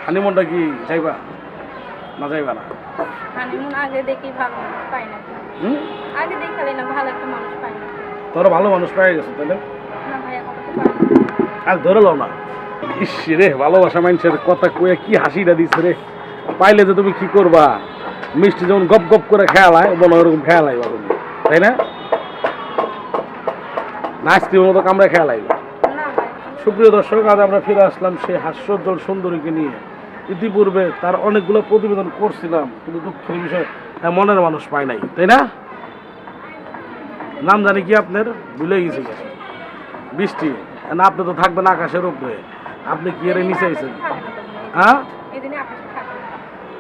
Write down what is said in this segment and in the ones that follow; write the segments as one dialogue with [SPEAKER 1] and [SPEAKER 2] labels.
[SPEAKER 1] হানিমুনটা কি যাইবা না যাইবা না?
[SPEAKER 2] হানিমুন আগে দেখি ভালো মানুষ পাই না। আগে দেখালে না ভালো একটা মানুষ পাই না।
[SPEAKER 1] তোরা ভালো মানুষ পেয়ে গেছো তাহলে?
[SPEAKER 2] না ভাই এখন তো পাই না।
[SPEAKER 1] আর ধরে লও না। ইস রে, ভালোবাসা মানুষের কথা কয়ে কি হাসিটা দিচ্ছে রে। পাইলে যে তুমি কি করবা, মিষ্টি যেমন গপ গপ করে খেয়ালায় মনে ওরকম খেয়ালাইবা তুমি, তাই না? নাচতির মতো কামড়ে খেয়ালাইবা।
[SPEAKER 2] না ভাই।
[SPEAKER 1] সুপ্রিয় দর্শক, আজ আমরা ফিরে আসলাম সেই হাস্যোজ্জ্বল সুন্দরীকে নিয়ে। ইতিপূর্বে তার অনেকগুলো প্রতিবেদন করছিলাম, কিন্তু দুঃখের বিষয় মনের মানুষ পায় নাই, তাই না? নাম জানি কি আপনার? ভুলে গেছি। বৃষ্টি না, আপনি তো থাকবেন আকাশের উপরে, আপনি কি এর নিচে আইছেন? হ্যাঁ,
[SPEAKER 2] এদিনে আকাশে থাকে।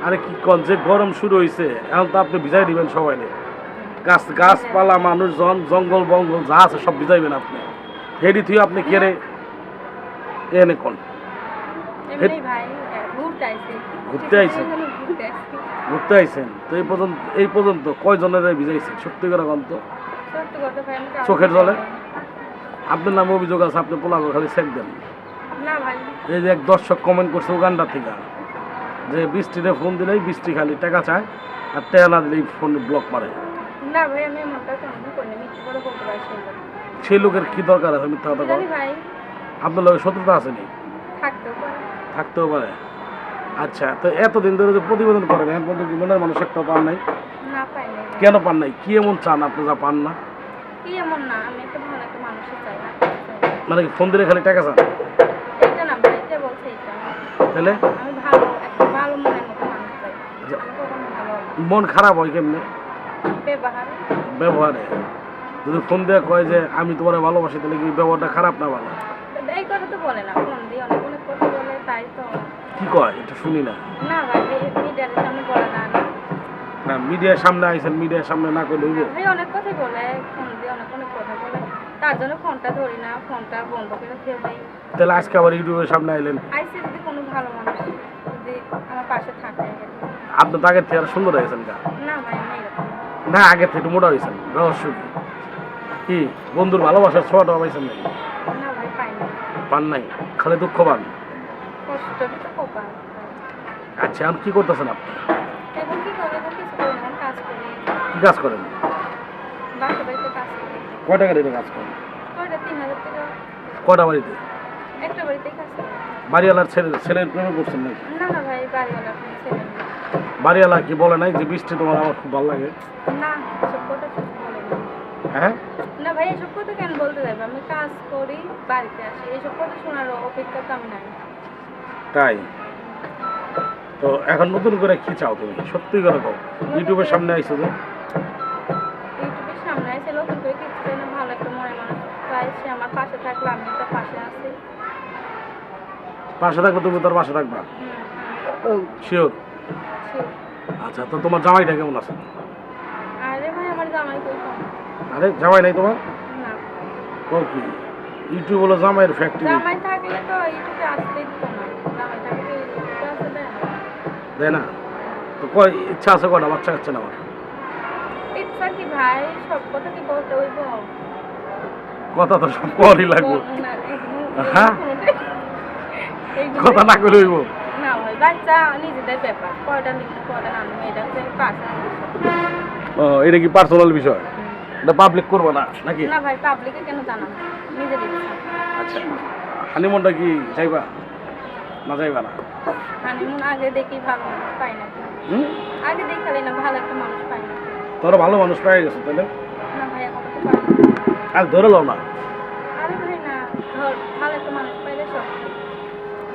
[SPEAKER 1] আরে কি কন, যে গরম শুরু হয়েছে এখন তো আপনি ভিজাই দিবেন সবাই। গাছপালা মানুষজন জঙ্গল বঙ্গল যা আছে সব ভিজাইবেন আপনি। হেডি থুই আপনি কি এনে কোন
[SPEAKER 2] এমনি ভাই ঘুরতে আইছে।
[SPEAKER 1] ঘুরতে আইছেন?
[SPEAKER 2] ঘুরতে আইছে।
[SPEAKER 1] ঘুরতে আইছেন তো এই পর্যন্ত কয়জনের ভিজাইছেন সত্যি করে কন তো?
[SPEAKER 2] সত্যি কথা ভাই আমি
[SPEAKER 1] চোখের জলে? আপনার নামে অভিযোগ আছে, আপনি পোলাগো খালি চেক দেন।
[SPEAKER 2] না ভাই।
[SPEAKER 1] এই যে এক দর্শক কমেন্ট করছে উগান্ডা থেকে, যে বৃষ্টিরে ফোন দিলেই বৃষ্টি খালি টাকা চায়, আর টাকা না দিলেই ফোন ব্লক মারে।
[SPEAKER 2] না ভাই আমি এমনটা কোনো করি না, মিথ্যে করে বলতে পারি সেই জন্য।
[SPEAKER 1] সেই লোকের কি দরকার আছে মিথ্যা কথা বলার?
[SPEAKER 2] জানি ভাই
[SPEAKER 1] আপনার লোকের শত্রুতা আসেনি?
[SPEAKER 2] থাকতেও পারে।
[SPEAKER 1] থাকতেও পারে। আচ্ছা, তো এতদিন ধরে যে প্রতিবেদন করেন এখন পর্যন্ত কি মনের মানুষ একটা পান নাই?
[SPEAKER 2] না পাই নাই।
[SPEAKER 1] কেন পান নাই? কি এমন চান আপনি যা পান না?
[SPEAKER 2] কি এমন না, আমি একটা ভালো একটা মানুষের চাই না।
[SPEAKER 1] মানে কি ফোন দিলে খালি টাকা চান?
[SPEAKER 2] এটা না ভাই, এটা বলছে এটা।
[SPEAKER 1] তাহলে
[SPEAKER 2] আমি ভালো একটা ভালো মনের মতো মানুষ চাই।
[SPEAKER 1] আচ্ছা,
[SPEAKER 2] আমি কখনো ভালো হব না।
[SPEAKER 1] মন খারাপ হয় কেমনে?
[SPEAKER 2] ব্যবহার।
[SPEAKER 1] ব্যবহারে? যদি ফোন দিয়ে কয় যে আমি তোমার ভালোবাসি, তাহলে কি ব্যবহারটা খারাপ না ভালো?
[SPEAKER 2] এই কথা তো বলে না, ফোন দিয়ে অনেক অনেক কথা বলে, তাই তো।
[SPEAKER 1] কি কয় এটা শুনি না।
[SPEAKER 2] না ভাই মিডিয়ার সামনে বলা যায় না।
[SPEAKER 1] না, মিডিয়ার সামনে আইছেন, মিডিয়ার সামনে না করলে হইব?
[SPEAKER 2] ভাই অনেক কথাই বলে, ফোন দিয়ে অনেক অনেক কথা বলে, তার জন্য ফোনটা ধরি না, ফোনটা বন্ধ করে দিয়ে দেই।
[SPEAKER 1] তাহলে আজকে আবার ইউটিউবের সামনে আইলেন।
[SPEAKER 2] আইসি যদি কোনো ভালো মানুষ যদি আমার পাশে থাকে।
[SPEAKER 1] আপনি তো আগের থেকে আর সুন্দর হয়েছেন গা?
[SPEAKER 2] না ভাই আমি এরকম
[SPEAKER 1] না, আগের থেকে একটু মোটা হয়েছেন। রহস্য কি? কি বন্ধুর ভালোবাসার ছোঁয়াটা পাইছেন নাকি?
[SPEAKER 2] না ভাই পাই না।
[SPEAKER 1] পান নাই, খালি দুঃখ পান।
[SPEAKER 2] কষ্ট তো কোপান।
[SPEAKER 1] আচ্ছা, এখন কি করতেছেন আপনি?
[SPEAKER 2] এখন কি করে, এখন কিছু করি না, কাজ করি।
[SPEAKER 1] কি কাজ করেন?
[SPEAKER 2] বাসা বাড়িতে কাজ করি।
[SPEAKER 1] কয় টাকা দিয়ে কাজ করেন?
[SPEAKER 2] ওইটা 3000 টাকা।
[SPEAKER 1] কয়টা বাড়িতে?
[SPEAKER 2] একটা বাড়িতেই কাজ করি।
[SPEAKER 1] বাড়িওয়ালার ছেলের প্রেমে করছেন নাকি?
[SPEAKER 2] না না ভাই বাড়িওয়ালা কোনো ছেলে না।
[SPEAKER 1] বাড়িওয়ালা কি বলে নাই যে বৃষ্টি তোমার আমার খুব ভালো লাগে?
[SPEAKER 2] না এসব কথা ঠিক বলে না।
[SPEAKER 1] হ্যাঁ,
[SPEAKER 2] না ভাই এসব কথা কেন বলতে যাবে, আমি কাজ করি বাড়িতে আসি, এসব কথা শোনার অভিজ্ঞতা আমি নাই।
[SPEAKER 1] তাই তো এখন নতুন করে কি চাও তুমি? সত্যি করে কও। ইউটিউবের সামনে আইছো যে?
[SPEAKER 2] ইউটিউবের সামনে এসে নতুন করে কিছু চাই না, ভালো একটা মনের মানুষ চাই, সে আমার পাশে থাকলে আমি তার পাশে আছি।
[SPEAKER 1] পাশে থাকবে, তুমি তোর পাশে থাকবা? শিওর?
[SPEAKER 2] Sure.
[SPEAKER 1] আচ্ছা, তো তোমার জামাইটা কেমন আছে?
[SPEAKER 2] আরে ভাই আমার জামাই কই কম।
[SPEAKER 1] আরে জামাই নাই তোমার?
[SPEAKER 2] না
[SPEAKER 1] কও কি? ইউটিউব হলো জামাইয়ের ফ্যাক্টরি।
[SPEAKER 2] জামাই থাকলে তো ইউটিউবে আসতেই দিত না, জামাই থাকলে ইউটিউবে আসতে দেয় না।
[SPEAKER 1] দেয় না? তো কয় ইচ্ছা আছে কটা বাচ্চা কাচ্চা না?
[SPEAKER 2] ইচ্ছা কি ভাই, সব কথা কি বলতে হইব?
[SPEAKER 1] কথা তো সব করই লাগবো।
[SPEAKER 2] না,
[SPEAKER 1] হ্যাঁ?
[SPEAKER 2] এইগুলো-
[SPEAKER 1] কথা না করে হইব?
[SPEAKER 2] না ভাই বাচ্চা নিজেদের ব্যাপার, কয়টা নিতে কয়টা না নেবে এটা হচ্ছে পার্সোনাল বিষয়।
[SPEAKER 1] ও, এটা কি পার্সোনাল বিষয়? এটা পাবলিক করবো না নাকি?
[SPEAKER 2] না ভাই পাবলিকে কেন জানাবো, নিজের ইচ্ছা।
[SPEAKER 1] আচ্ছা, হানিমুনটা কি যাইবা না যাইবা না?
[SPEAKER 2] হানিমুন আগে দেখি ভালো মানুষ পাই না। আগে দেখালে না ভালো একটা মানুষ পাই না।
[SPEAKER 1] তোরা ভালো মানুষ পেয়ে গেছো তাহলে?
[SPEAKER 2] না ভাই এখন তো পাই না।
[SPEAKER 1] আর ধরে লও না।
[SPEAKER 2] আরে ভাই না, ধর ভালো একটা মানুষ পাইলে সব।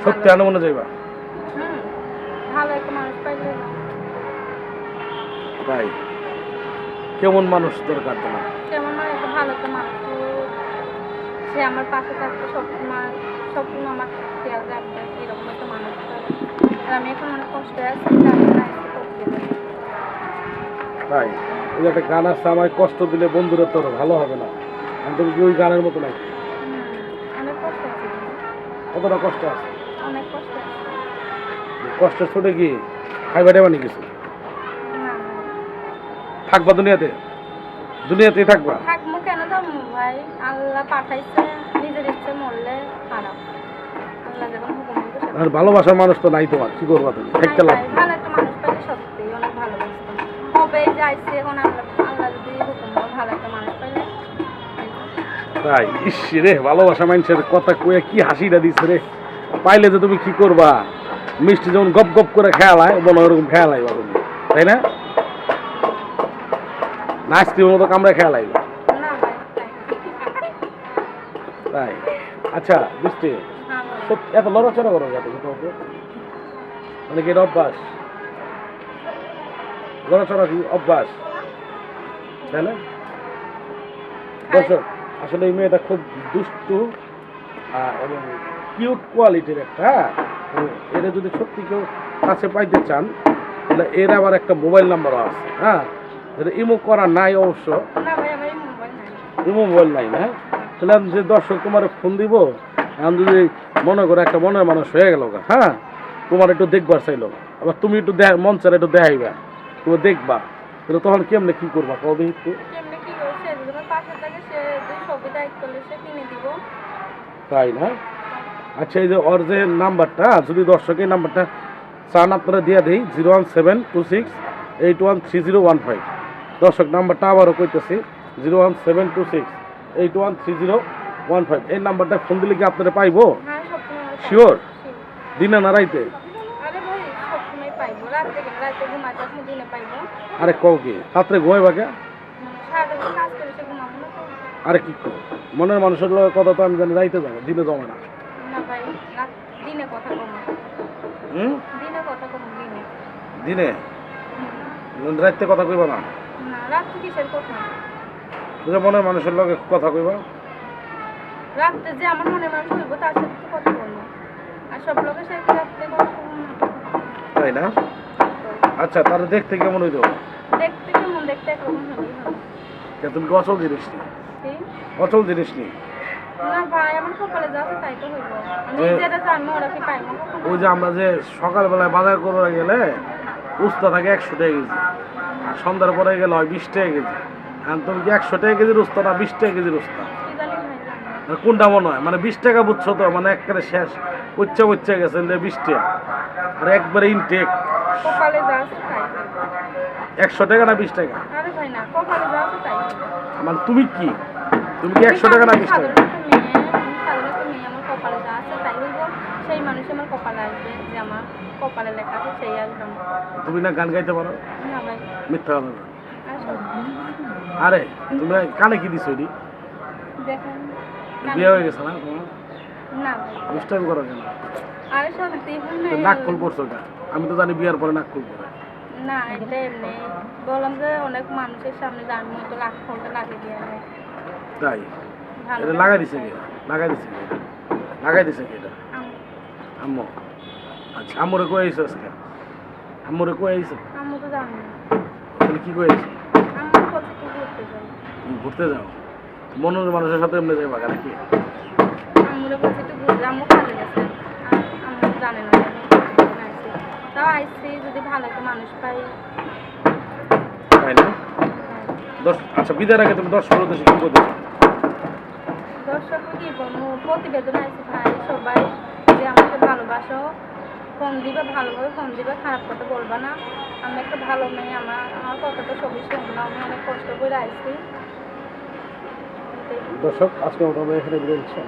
[SPEAKER 1] সত্যি হানিমুনে যাইবা?
[SPEAKER 2] ভালো একটা মানুষ পাইলে।
[SPEAKER 1] তাই কেমন মানুষ দরকার তোমার?
[SPEAKER 2] কেমন মানে একটা ভালো একটা মানুষ, সে আমার পাশে থাকবে সবসময়, সবসময় আমার খেয়াল রাখবে, এরকম একটা মানুষ পাই। আর আমি এখন অনেক কষ্টে আছি, জানি না কি করতে হবে।
[SPEAKER 1] তাই এই যে একটা গান আছে, আমায় কষ্ট দিলে বন্ধুরা তোর ভালো হবে না, আমি তুমি কি ওই গানের মতো নাকি?
[SPEAKER 2] অনেক কষ্ট আছে,
[SPEAKER 1] কতটা কষ্ট আছে?
[SPEAKER 2] অনেক কষ্ট আছে।
[SPEAKER 1] কষ্ট ছুটে গিয়ে খাইবা দেবানি কিছু?
[SPEAKER 2] না
[SPEAKER 1] থাকবা দুনিয়াতে? দুনিয়াতেই থাকবা?
[SPEAKER 2] থাকবো কেন থাকবো ভাই, আল্লাহ পাঠাইছে, নিজের ইচ্ছে মরলে খারাপ, আল্লাহ যখন হুকুম করবে
[SPEAKER 1] আর ভালোবাসার মানুষ তো নাই তোমার, কি করবা তুমি?
[SPEAKER 2] নাই
[SPEAKER 1] দেখতে লাভ
[SPEAKER 2] ভাই, ভালো একটা মানুষ পাইলে সত্যি অনেক ভালোবাসতাম। হবে যাইছি এখন আল্লাহ আল্লাহ যদি হুকুম করে ভালো একটা মানুষ পাইলে
[SPEAKER 1] তাই? ইস রে, ভালোবাসা মানুষের কথা কয়ে কি হাসিটা দিচ্ছে রে। পাইলে যে তুমি কি করবা, মিষ্টি যেমন গপ গপ করে খেয়ালায় মনে হয় ওরকম খেয়ালাইবা তুমি, তাই না? নাচতির মতো কামড়ে খেয়ালাইবা।
[SPEAKER 2] না ভাই তাই।
[SPEAKER 1] তাই? আচ্ছা বৃষ্টি,
[SPEAKER 2] হ্যাঁ ভাই।
[SPEAKER 1] সত্যি এত লড়াচড়া করো যাতে তোমাকে, মানে কি এটা অভ্যাস? লড়াচড়া কি অভ্যাস, তাই না? দর্শক, আসলে এই মেয়েটা খুব দুষ্টু এবং কিউট কোয়ালিটির একটা, হ্যাঁ। তো এরা যদি সত্যি কেউ কাছে পাইতে চান তাহলে এর আবার একটা মোবাইল নাম্বারও আছে, হ্যাঁ। এটা ইমো করা নাই অবশ্য,
[SPEAKER 2] না ভাই আমার এই মোবাইল নাই।
[SPEAKER 1] ইমো মোবাইল নাই না, হ্যাঁ। তাহলে আমি যে দর্শক তোমার ফোন দিব, এখন যদি মনে করো একটা মনের মানুষ হয়ে গেল, হ্যাঁ, তোমার একটু দেখবার চাইলো, আবার তুমি একটু মঞ্চের একটু দেখাইবা, তুমি দেখবা, তাহলে তখন কেমনে কি করবা কবে একটু?
[SPEAKER 2] কেমনে কি করছে যদি আমার পাশে থাকে সে যদি ছবি দায়িত্ব করলে সে কিনে দিব।
[SPEAKER 1] তাই না? আচ্ছা, এই যে ওর যে নাম্বারটা, যদি দর্শকের নাম্বারটা চান আপনারা দিয়ে দিই, 01726813015। দর্শক নাম্বারটা আবারও কইতেছি, 01726813015। এই নাম্বারটা ফোন দিলে কি আপনারা পাইবো?
[SPEAKER 2] হ্যাঁ সবসময় আমার
[SPEAKER 1] Sure?
[SPEAKER 2] পাইবো।
[SPEAKER 1] দিনে না রাইতে?
[SPEAKER 2] আরে ভাই সবসময় পাইবো, রাত্রে কেন, রাতে ঘুমাতে আপনি দিনে পাইবো।
[SPEAKER 1] আরে কও কি রাত্রে ঘুমাইবা কে?
[SPEAKER 2] সারাদিন কাজ করে সে ঘুমাবো না তো।
[SPEAKER 1] আরে কি কও? মনের মানুষের লগে কথা তো আমি জানি রাইতে যাবো, দিনে জমে না।
[SPEAKER 2] না ভাই দিনে কথা কম,
[SPEAKER 1] হুম?
[SPEAKER 2] দিনে কথা কম দিনে।
[SPEAKER 1] দিনে? রাইতে কথা কইবা না?
[SPEAKER 2] না রাত্রে কিসের কথা?
[SPEAKER 1] যে মনের মানুষের লগে কথা কইবা।
[SPEAKER 2] রাত্রে যে আমার মনে মানুষ হইব তার সাথে তো কথা বলবো, আর সব লোকের সাথে রাত্রে কথা বলবো না।
[SPEAKER 1] তাই না? আচ্ছা, তাহলে দেখতে কেমন হইতো?
[SPEAKER 2] দেখতে কেমন, দেখতে একরকম হলেই হবে।
[SPEAKER 1] তুমি কি অচল জিনিস নি?
[SPEAKER 2] কি?
[SPEAKER 1] অচল জিনিস নি?
[SPEAKER 2] না ভাই আমার কপালে যা আছে তাই তো হইব, আমি
[SPEAKER 1] এ-
[SPEAKER 2] যেটা জানবো ওরা কি পাইবো কখনো?
[SPEAKER 1] ওই যে আমরা যে সকালবেলায় বাজার করে গেলে উস্তা থাকে 100 টাকা কেজি, আর সন্ধ্যার পরে গেলে হয় 20 টাকা কেজি। এখন তুমি কি 100 টাকা কেজির উস্তা না 20 টাকা কেজির উস্তা?
[SPEAKER 2] কি জানি ভাই জানি না।
[SPEAKER 1] কোনটা মনে হয়? মানে 20 টাকা বুঝছো তো, মানে একবারে শেষ উচ্চা গেছেন যে 20 টাকা, আর একবারে ইনটেক
[SPEAKER 2] কপালে যা আছে তাই হইব।
[SPEAKER 1] 100 টাকা না 20 টাকা?
[SPEAKER 2] আরে ভাই না, কপালে যা আছে তাই হইব।
[SPEAKER 1] মানে তুমি কি 100 টাকা না 20 টাকা?
[SPEAKER 2] সাধারণ একটা মেয়ে, আমি সাধারণ একটা মেয়ে, আমার কপালে যা আছে তাই হইব। সেই মানুষ আমার কপালে আসবে, যে আমার কপালে লেখা আছে সেই আসবে আমার।
[SPEAKER 1] তুমি না গান গাইতে পারো?
[SPEAKER 2] না ভাই
[SPEAKER 1] মিথ্যা কথা না।
[SPEAKER 2] আসলে
[SPEAKER 1] আরে তুমি কানে কি দিছো এটি?
[SPEAKER 2] দেখেন
[SPEAKER 1] বিয়ে হয়ে গেছে না তোমার?
[SPEAKER 2] না ভাই,
[SPEAKER 1] দুষ্টামি করো কেন?
[SPEAKER 2] আরে সত্যি
[SPEAKER 1] তো নাক ফুল পড়ছো কেন? আমি তো জানি বিয়ার পরে নাক ফুল পরে।
[SPEAKER 2] না এটা এমনি বললাম যে অনেক মানুষের সামনে জানবো তো লাখ ফোনটা লাগিয়ে দিয়ে যায়।
[SPEAKER 1] তাই?
[SPEAKER 2] ভালো
[SPEAKER 1] এটা
[SPEAKER 2] লাগে।
[SPEAKER 1] লাগাই দিছে কে? লাগাই দিছে কে এটা? লাগাই দিছে কে এটা? আম্মু। আচ্ছা, আম্মুরে কই আইছো আজকে? আম্মুরে কই আইছো?
[SPEAKER 2] আম্মু তো জানি না,
[SPEAKER 1] তাহলে কি কই আইছো?
[SPEAKER 2] আম্মু বলছে কি ঘুরতে যাই।
[SPEAKER 1] তুমি ঘুরতে যাও? মনের মানুষের সাথে এমনি যাইবা নাকি?
[SPEAKER 2] আম্মুরে বলছে একটু ঘুরতে, আম্মু কাজে গেছে, আর আম্মু জানে না যে আমি ঘুরতে আইছি। তাও আইসি যদি ভালো একটা মানুষ পাই।
[SPEAKER 1] তাই না? আচ্ছা, বিদায়ের আগে তুমি দর্শকের উদ্দেশ্যে কি বলতে চাও?
[SPEAKER 2] দর্শক কি বলবো, প্রতিবেদন আইসি ভাই সবাই যে আমাকে ভালোবাসো, ফোন দিবে ভালোভাবে ফোন দিবে, খারাপ কথা বলবা না। আমি একটা ভালো মেয়ে, আমার কথাটা সবই শুনলাম, আমি অনেক কষ্ট করে আইসি।
[SPEAKER 1] দর্শক, আজকে আমরা এখানে বিদায় নিচ্ছি।